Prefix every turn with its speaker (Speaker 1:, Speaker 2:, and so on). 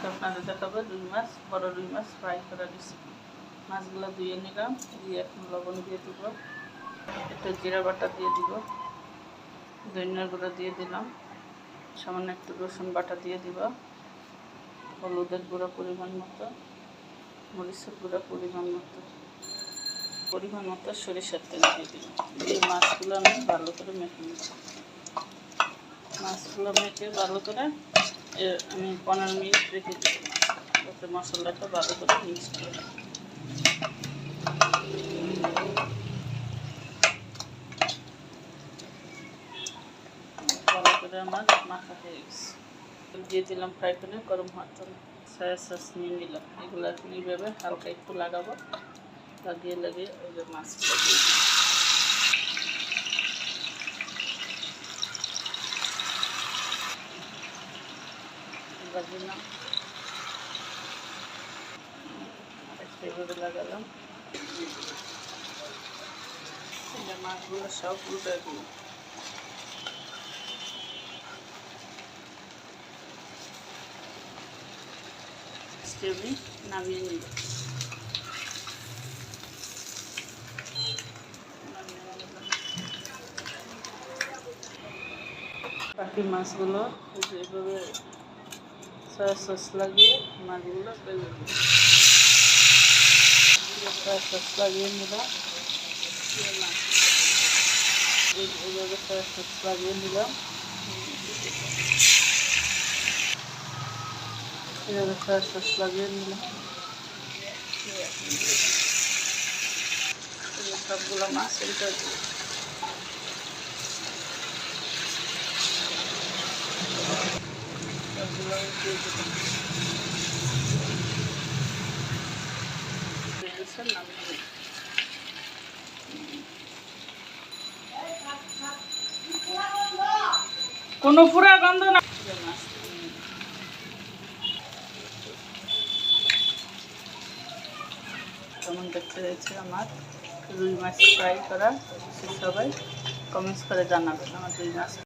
Speaker 1: আজকে আপনাদের দেখাবো রুই মাছ, বড় রুই মাছ ফ্রাই করা রেসিপি। মাছগুলো ধুয়ে নিলাম, দিয়ে এখন লবণ দিয়ে দিব, একটু জিরা বাটা দিয়ে দিব, ধনিয়ার গুঁড়ো দিয়ে দিলাম, সামান্য একটু রসুন বাটা দিয়ে দিব, হলুদের গুঁড়ো পরিমাণ মতো, মরিচের গুঁড়ো পরিমাণ মতো, সরিষার তেল দিয়ে দিলাম। দিয়ে মাছগুলো আমি ভালো করে মেখে নিব। মাছগুলো মেখে ভালো করে আমি 15 মিনিট রেখে দিব, যাতে মশলাটা ভালো করে মিক্স করে। ভালো করে আমার মাখা হয়ে গেছে। দিয়ে দিলাম ফ্রাই প্যানে গরম হওয়ার জন্য। সয়া সস নিয়ে নিলাম, এগুলো এখন এইভাবে হালকা একটু লাগাবো, লাগিয়ে ওই যে মাছগুলো দিয়ে দিলাম, এইভাবে লাগালাম। মাছগুলো সব উল্টে দিলাম। আমি নামিয়ে নিব। বাকি মাছগুলো এইভাবে সয়া সস লাগিয়ে মাছগুলো ভেজে দিই। সয়া সস লাগিয়ে নিলাম, এইভাবে সয়া সস লাগিয়ে নিলাম, এইভাবে সয়া সস লাগিয়ে নিলাম। সবগুলো মাছ উল্টে দিই। সবগুলো উল্টে দিলাম। কোনো পুরা গন্ধ না। কেমন দেখতে হয়েছে আমার রুই মাছ ফ্রাই করা, সবাই কমেন্টস করে জানাবেন আমার রুই মাছ।